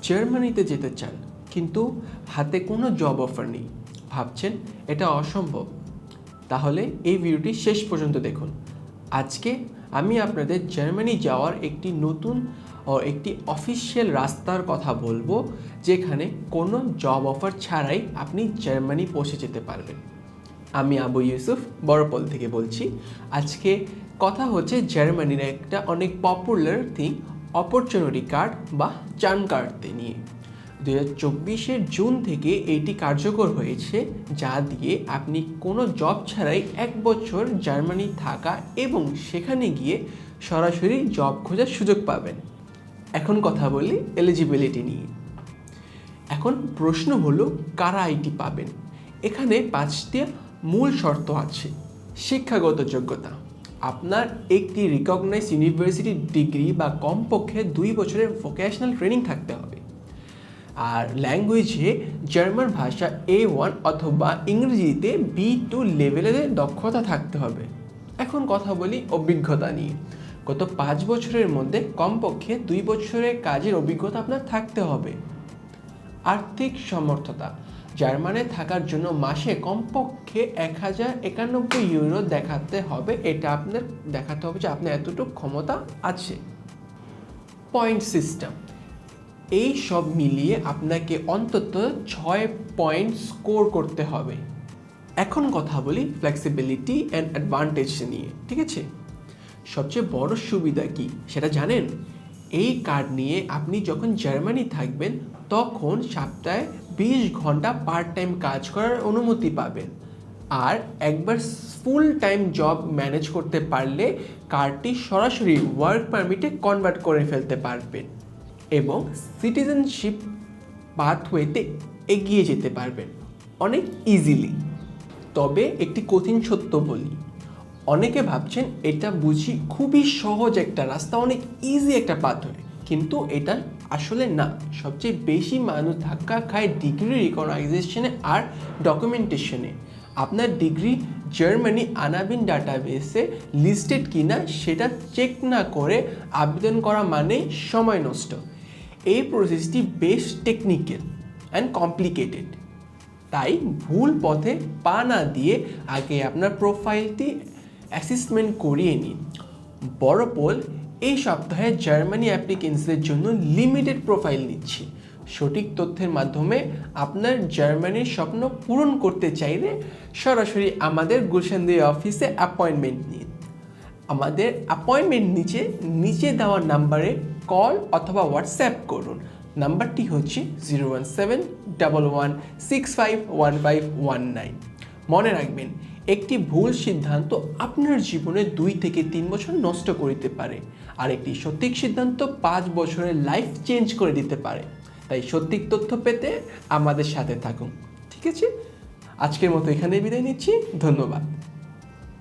জার্মানিতে যেতে চান কিন্তু হাতে কোনো জব অফার নেই, ভাবছেন এটা অসম্ভব, তাহলে এই ভিডিওটি শেষ পর্যন্ত দেখুন। আজকে আমি আপনাদের জার্মানি যাওয়ার একটি নতুন ও একটি অফিসিয়াল রাস্তার কথা বলবো, যেখানে কোনো জব অফার ছাড়াই আপনি জার্মানি পৌঁছে যেতে পারবেন। আমি আবু ইউসুফ বড়পল থেকে বলছি। আজকে কথা হচ্ছে জার্মানির একটা অনেক পপুলার থিং, অপরচুনিটি কার্ড বা চান কার্ডতে নিয়ে। 2024 জুন থেকে এটি কার্যকর হয়েছে, যা দিয়ে আপনি কোনো জব ছাড়াই 1 বছর জার্মানি থাকা এবং সেখানে গিয়ে সরাসরি জব খোঁজার সুযোগ পাবেন। এখন কথা বলি এলিজিবিলিটি নিয়ে। এখন প্রশ্ন হলো কারা এটি পাবেন। এখানে 5টি মূল শর্ত আছে। শিক্ষাগত যোগ্যতা, আপনার একটি রিকগনাইজ ইউনিভার্সিটি ডিগ্রি বা কমপক্ষে 2 বছরের ভোকেশনাল ট্রেনিং থাকতে হবে। আর ল্যাঙ্গুয়েজে জার্মান ভাষা A1 অথবা ইংরেজিতে B2 লেভেলের দক্ষতা থাকতে হবে। এখন কথা বলি অভিজ্ঞতা নিয়ে। গত 5 বছরের মধ্যে কমপক্ষে 2 বছরের কাজের অভিজ্ঞতা আপনার থাকতে হবে। আর্থিক সমর্থতা, জার্মানে থাকার জন্য মাসে কমপক্ষে 1091 ইউরো দেখাতে হবে। এটা আপনার দেখাতে হবে যে আপনার এতটুকু ক্ষমতা আছে। পয়েন্ট সিস্টেম, এই সব মিলিয়ে আপনাকে অন্তত 6 পয়েন্ট স্কোর করতে হবে। এখন কথা বলি ফ্লেক্সিবিলিটি অ্যান্ড অ্যাডভান্টেজ নিয়ে, ঠিক আছে? সবচেয়ে বড় সুবিধা কি সেটা জানেন? এই কার্ড নিয়ে আপনি যখন জার্মানি থাকবেন তখন সপ্তাহে 20 ঘন্টা পার্ট টাইম কাজ করার অনুমতি পাবেন। আর একবার ফুল টাইম জব ম্যানেজ করতে পারলে কার্ডটি সরাসরি ওয়ার্ক পারমিটে কনভার্ট করে ফেলতে পারবেন এবং সিটিজেনশিপ পাথওয়েতে এগিয়ে যেতে পারবেন অনেক ইজিলি। তবে একটি কঠিন সত্য বলি, অনেকে ভাবছেন এটা বুঝি খুবই সহজ একটা রাস্তা, অনেক ইজি একটা পাথওয়ে, কিন্তু এটা আসলে না। সবচেয়ে বেশি মানুষ ধাক্কা খায় ডিগ্রি রিকগনাইজেশনে আর ডকুমেন্টেশনে। আপনার ডিগ্রি জার্মানি আনাবিন ডাটাবেসে লিস্টেড কিনা সেটা চেক না করে আবেদন করা মানেই সময় নষ্ট। এই প্রসেসটি বেশ টেকনিক্যাল অ্যান্ড কমপ্লিকেটেড, তাই ভুল পথে পা না দিয়ে আগে আপনার প্রোফাইলটি অ্যাসেসমেন্ট করিয়ে নিন। বড়পল এই সপ্তাহে জার্মানি অ্যাপ্লিকেন্টসদের জন্য লিমিটেড প্রোফাইল নিচ্ছি। সঠিক তথ্যের মাধ্যমে আপনার জার্মানির স্বপ্ন পূরণ করতে চাইলে সরাসরি আমাদের গুলশান অফিসে অ্যাপয়েন্টমেন্ট নিন। আমাদের অ্যাপয়েন্টমেন্ট নিচে দেওয়া নাম্বারে কল অথবা হোয়াটসঅ্যাপ করুন। নাম্বারটি হচ্ছে 01711651519। মনে রাখবেন, একটি ভুল সিদ্ধান্ত আপনার জীবনে 2 থেকে 3 বছর নষ্ট করতে পারে, আর একটি সঠিক সিদ্ধান্ত 5 বছরের লাইফ চেঞ্জ করে দিতে পারে। তাই সঠিক তথ্য পেতে আমাদের সাথে থাকুন, ঠিক আছে? আজকের মতো এখানেই বিদায় নিচ্ছি। ধন্যবাদ।